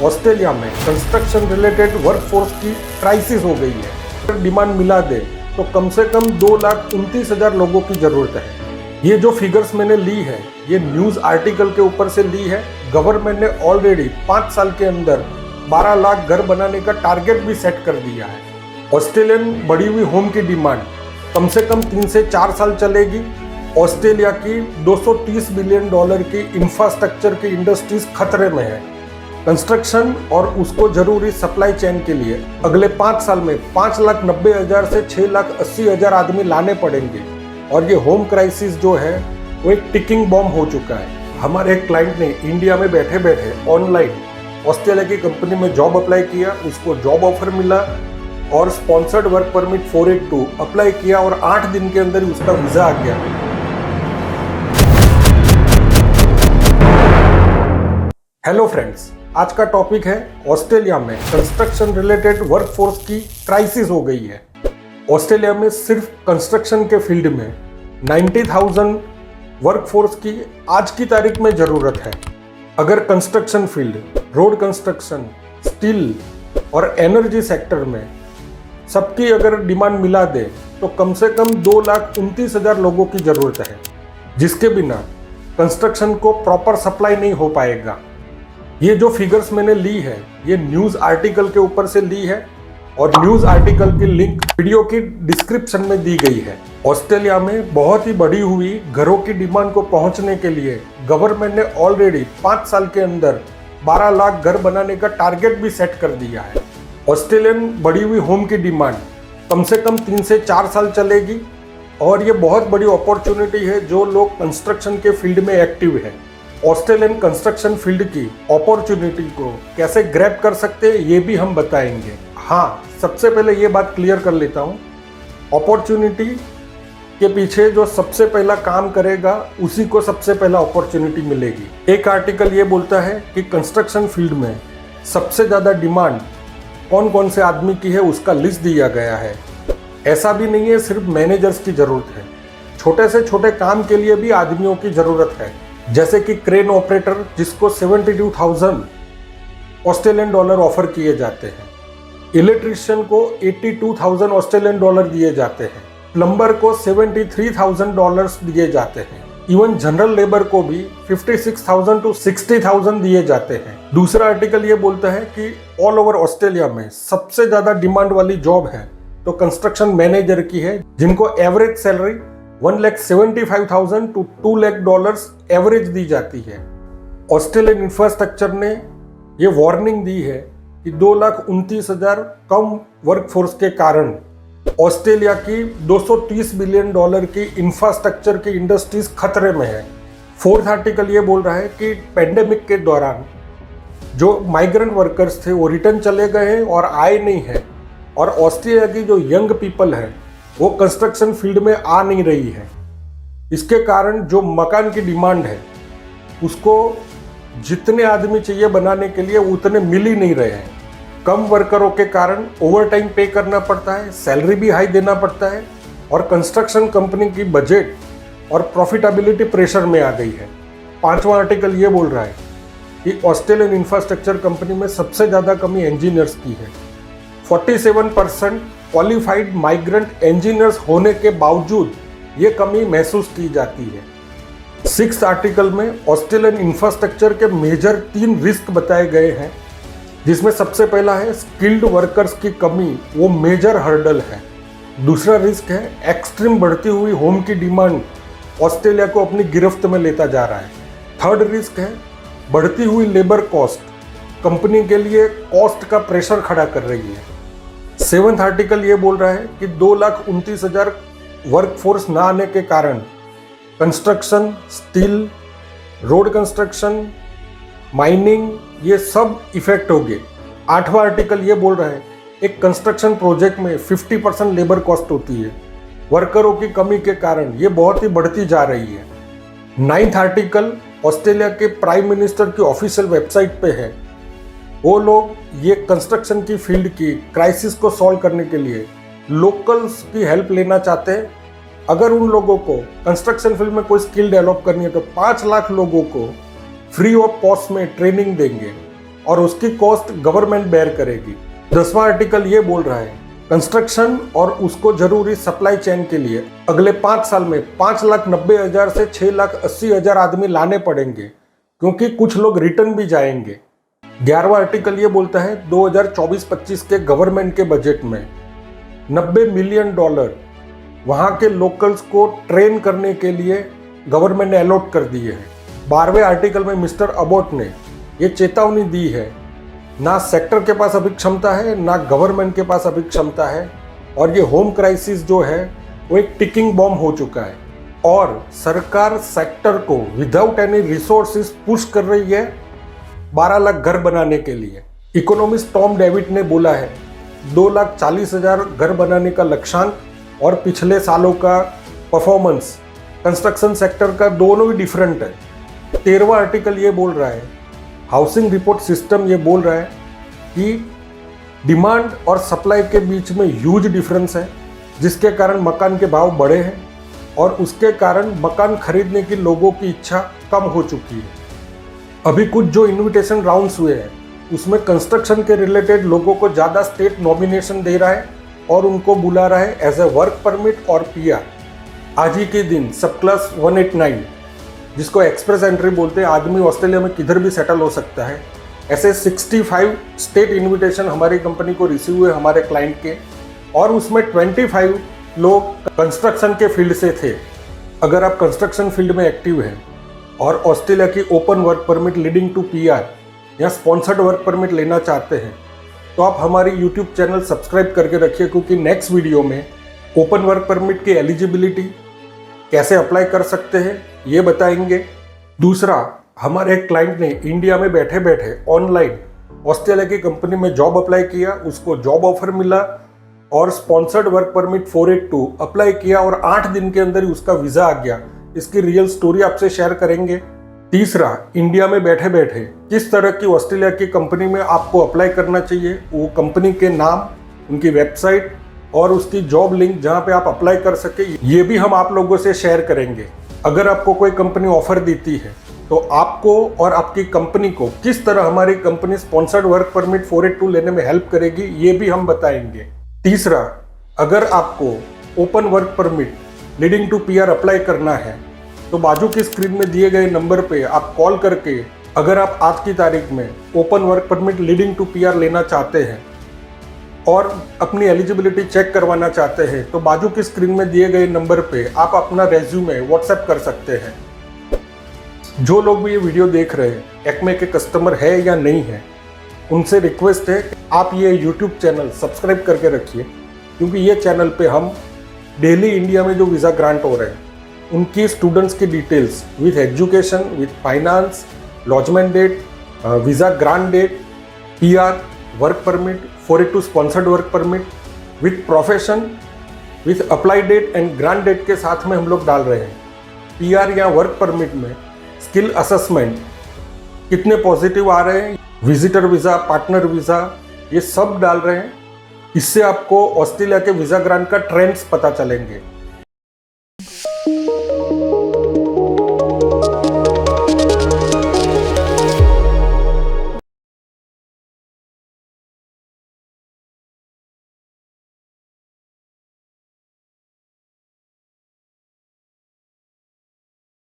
Australia में construction related workforce की crisis हो गई है। अगर डिमांड मिला दे तो कम से कम 2,29,000 लोगों की जरूरत है। ये जो फिगर्स मैंने ली है ये न्यूज़ आर्टिकल के ऊपर से ली है। गवर्नमेंट ने ऑलरेडी 5 साल के अंदर 12 लाख घर बनाने का टारगेट भी सेट कर दिया है। ऑस्ट्रेलियन बढ़ी हुई होम की डिमांड कम से कम 3 से 4 साल चलेगी। ऑस्ट्रेलिया की $230 बिलियन की इंफ्रास्ट्रक्चर की इंडस्ट्रीज खतरे में है। कंस्ट्रक्शन और उसको जरूरी सप्लाई चेन के लिए अगले 5 साल में 5,90,000 से 6,80,000 आदमी लाने पड़ेंगे। और ये होम क्राइसिस जो है वो एक टिकिंग बॉम्ब हो चुका है। हमारे एक क्लाइंट ने इंडिया में बैठे बैठे ऑनलाइन ऑस्ट्रेलिया की कंपनी में जॉब अप्लाई किया, उसको जॉब ऑफर मिला और स्पॉन्सर्ड वर्क परमिट 482 अप्लाई किया और 8 दिन के अंदर ही उसका वीजा आ गया। हेलो फ्रेंड्स, आज का टॉपिक है ऑस्ट्रेलिया में कंस्ट्रक्शन रिलेटेड वर्कफोर्स की क्राइसिस हो गई है। ऑस्ट्रेलिया में सिर्फ कंस्ट्रक्शन के फील्ड में 90,000 वर्कफोर्स की आज की तारीख में ज़रूरत है। अगर construction field, road construction, steel और एनर्जी सेक्टर में सबकी अगर डिमांड मिला दे तो कम से कम 2,29,000 लोगों की ज़रूरत है, जिसके बिना कंस्ट्रक्शन को प्रॉपर सप्लाई नहीं हो पाएगा। ये जो फिगर्स मैंने ली है ये न्यूज़ आर्टिकल के ऊपर से ली है और न्यूज़ आर्टिकल की लिंक वीडियो की डिस्क्रिप्शन में दी गई है। ऑस्ट्रेलिया में बहुत ही बढ़ी हुई घरों की डिमांड को पहुंचने के लिए गवर्नमेंट ने ऑलरेडी 5 साल के अंदर 12 लाख घर बनाने का टारगेट भी सेट कर दिया है। ऑस्ट्रेलियन बढ़ी हुई होम की डिमांड कम से कम 3 से 4 साल चलेगी और ये बहुत बड़ी अपॉर्चुनिटी है जो लोग कंस्ट्रक्शन के फील्ड में एक्टिव है। ऑस्ट्रेलियन कंस्ट्रक्शन फील्ड की अपॉर्चुनिटी को कैसे ग्रैब कर सकते हैं ये भी हम बताएंगे। हाँ, सबसे पहले ये बात क्लियर कर लेता हूँ, अपॉर्चुनिटी के पीछे जो सबसे पहला काम करेगा उसी को सबसे पहला अपॉर्चुनिटी मिलेगी। एक आर्टिकल ये बोलता है कि कंस्ट्रक्शन फील्ड में सबसे ज़्यादा डिमांड कौन कौन से आदमी की है उसका लिस्ट दिया गया है। ऐसा भी नहीं है सिर्फ मैनेजर्स की ज़रूरत है, छोटे से छोटे काम के लिए भी आदमियों की ज़रूरत है। जैसे कि क्रेन ऑपरेटर जिसको 72,000 ऑस्ट्रेलियन डॉलर ऑफर किए जाते हैं, इलेक्ट्रीशियन को 82,000 ऑस्ट्रेलियन डॉलर दिए जाते हैं, प्लम्बर को 73,000 डॉलर्स दिए जाते हैं, इवन जनरल लेबर को भी 56,000 to 60,000 दिए जाते हैं। दूसरा आर्टिकल ये बोलता है कि ऑल ओवर ऑस्ट्रेलिया में सबसे ज़्यादा डिमांड वाली जॉब है तो कंस्ट्रक्शन मैनेजर की है, जिनको average salary 1,75,000 to 2 lakh dollars average दी जाती है। ऑस्ट्रेलियन इंफ्रास्ट्रक्चर ने ये वार्निंग दी है कि 2,29,000 कम वर्कफोर्स के कारण ऑस्ट्रेलिया की $230 बिलियन की इंफ्रास्ट्रक्चर की इंडस्ट्रीज खतरे में है। फोर्थ आर्टिकल ये बोल रहा है कि पेंडेमिक के दौरान जो माइग्रेंट वर्कर्स थे वो रिटर्न चले गए हैं और आए नहीं हैं, और ऑस्ट्रेलिया की जो यंग पीपल है वो कंस्ट्रक्शन फील्ड में आ नहीं रही है। इसके कारण जो मकान की डिमांड है उसको जितने आदमी चाहिए बनाने के लिए उतने मिल ही नहीं रहे हैं। कम वर्करों के कारण ओवर टाइम पे करना पड़ता है, सैलरी भी हाई देना पड़ता है और कंस्ट्रक्शन कंपनी की बजट और प्रॉफिटेबिलिटी प्रेशर में आ गई है। पांचवा आर्टिकल ये बोल रहा है कि ऑस्ट्रेलियन इंफ्रास्ट्रक्चर कंपनी में सबसे ज़्यादा कमी इंजीनियर्स की है। 47% क्वालिफाइड माइग्रेंट इंजीनियर्स होने के बावजूद ये कमी महसूस की जाती है। 6th आर्टिकल में ऑस्ट्रेलियन इंफ्रास्ट्रक्चर के मेजर 3 रिस्क बताए गए हैं, जिसमें सबसे पहला है स्किल्ड वर्कर्स की कमी, वो मेजर हर्डल है। दूसरा रिस्क है एक्सट्रीम बढ़ती हुई होम की डिमांड ऑस्ट्रेलिया को अपनी गिरफ्त में लेता जा रहा है। थर्ड रिस्क है बढ़ती हुई लेबर कॉस्ट, कंपनी के लिए कॉस्ट का प्रेशर खड़ा कर रही है। 7th आर्टिकल ये बोल रहा है कि 2,29,000 वर्कफोर्स ना आने के कारण construction, steel, road construction, mining ये सब इफेक्ट हो गए। 8वां आर्टिकल ये बोल रहा है एक कंस्ट्रक्शन प्रोजेक्ट में 50% लेबर कॉस्ट होती है, वर्करों की कमी के कारण ये बहुत ही बढ़ती जा रही है। 9th आर्टिकल ऑस्ट्रेलिया के प्राइम मिनिस्टर की ऑफिशियल वेबसाइट पे है। वो लोग ये कंस्ट्रक्शन की फील्ड की क्राइसिस को सॉल्व करने के लिए लोकल्स की हेल्प लेना चाहते हैं। अगर उन लोगों को कंस्ट्रक्शन फील्ड में कोई स्किल डेवलप करनी है तो 5 लाख लोगों को फ्री ऑफ कॉस्ट में ट्रेनिंग देंगे और उसकी कॉस्ट गवर्नमेंट बेयर करेगी। 10वां आर्टिकल ये बोल रहा है कंस्ट्रक्शन और उसको जरूरी सप्लाई चेन के लिए अगले 5 साल में 5,90,000 से 6,80,000 आदमी लाने पड़ेंगे, क्योंकि कुछ लोग रिटर्न भी जाएंगे। 11वां आर्टिकल ये बोलता है 2024-25 के गवर्नमेंट के बजट में $90 मिलियन वहाँ के लोकल्स को ट्रेन करने के लिए गवर्नमेंट ने अलॉट कर दिए हैं। 12वें आर्टिकल में मिस्टर अबोट ने ये चेतावनी दी है, ना सेक्टर के पास अभी क्षमता है, ना गवर्नमेंट के पास अभी क्षमता है, और ये होम क्राइसिस जो है वो एक टिकिंग बॉम्ब हो चुका है और सरकार सेक्टर को विदाउट एनी रिसोर्सेज पुश कर रही है 12 लाख घर बनाने के लिए। इकोनॉमिस्ट टॉम डेविड ने बोला है 2,40,000 घर बनाने का लक्ष्यांक और पिछले सालों का परफॉर्मेंस कंस्ट्रक्शन सेक्टर का दोनों ही डिफरेंट है। 13वां आर्टिकल ये बोल रहा है हाउसिंग रिपोर्ट सिस्टम ये बोल रहा है कि डिमांड और सप्लाई के बीच में ह्यूज डिफरेंस है, जिसके कारण मकान के भाव बढ़े हैं और उसके कारण मकान खरीदने की लोगों की इच्छा कम हो चुकी है। अभी कुछ जो इन्विटेशन राउंड्स हुए हैं उसमें कंस्ट्रक्शन के रिलेटेड लोगों को ज़्यादा स्टेट नॉमिनेशन दे रहा है और उनको बुला रहा है एज ए वर्क परमिट और PR। आज ही के दिन सब क्लास 189 जिसको एक्सप्रेस एंट्री बोलते हैं, आदमी ऑस्ट्रेलिया में किधर भी सेटल हो सकता है, ऐसे 65 स्टेट इन्विटेशन हमारी कंपनी को रिसीव हुए हमारे क्लाइंट के, और उसमें 25 लोग कंस्ट्रक्शन के फील्ड से थे। अगर आप कंस्ट्रक्शन फील्ड में एक्टिव हैं और ऑस्ट्रेलिया की open work permit leading to PR या स्पॉन्सर्ड वर्क परमिट लेना चाहते हैं तो आप हमारी YouTube चैनल सब्सक्राइब करके रखिए, क्योंकि नेक्स्ट वीडियो में ओपन वर्क परमिट की एलिजिबिलिटी कैसे अप्लाई कर सकते हैं ये बताएंगे। दूसरा, हमारे एक क्लाइंट ने इंडिया में बैठे बैठे ऑनलाइन ऑस्ट्रेलिया की कंपनी में जॉब अप्लाई किया, उसको जॉब ऑफर मिला और स्पॉन्सर्ड वर्क परमिट 482 अप्लाई किया और 8 दिन के अंदर ही उसका वीज़ा आ गया। इसकी रियल स्टोरी आपसे शेयर करेंगे। तीसरा, इंडिया में बैठे बैठे किस तरह की ऑस्ट्रेलिया की कंपनी में आपको अप्लाई करना चाहिए, वो कंपनी के नाम, उनकी वेबसाइट और उसकी जॉब लिंक जहां पे आप अप्लाई कर सके, ये भी हम आप लोगों से शेयर करेंगे। अगर आपको कोई कंपनी ऑफर देती है तो आपको और आपकी कंपनी को किस तरह हमारी कंपनी स्पॉन्सर्ड वर्क परमिट 482 लेने में हेल्प करेगी ये भी हम बताएंगे। तीसरा, अगर आपको open work permit leading to PR apply करना है तो बाजू की स्क्रीन में दिए गए नंबर पे आप कॉल करके, अगर आप आज की तारीख में open work permit leading to PR लेना चाहते हैं और अपनी एलिजिबिलिटी चेक करवाना चाहते हैं तो बाजू की स्क्रीन में दिए गए नंबर पे आप अपना रेज्यूमे व्हाट्सएप कर सकते हैं। जो लोग भी ये वीडियो देख रहे हैं एक्मे के कस्टमर है या नहीं है, उनसे रिक्वेस्ट है आप ये YouTube चैनल सब्सक्राइब करके रखिए, क्योंकि ये चैनल पे हम डेली इंडिया में जो वीज़ा ग्रांट हो रहे हैं उनकी स्टूडेंट्स की details with education, with finance, lodgement date, visa grant date, PR, work permit, 482 sponsored work permit, with profession, with apply date and grant date के साथ में हम लोग डाल रहे हैं। PR या वर्क परमिट में स्किल असेसमेंट कितने पॉजिटिव आ रहे हैं, विजिटर वीज़ा, पार्टनर वीज़ा, ये सब डाल रहे हैं। इससे आपको ऑस्ट्रेलिया के वीज़ा ग्रांट का ट्रेंड्स पता चलेंगे।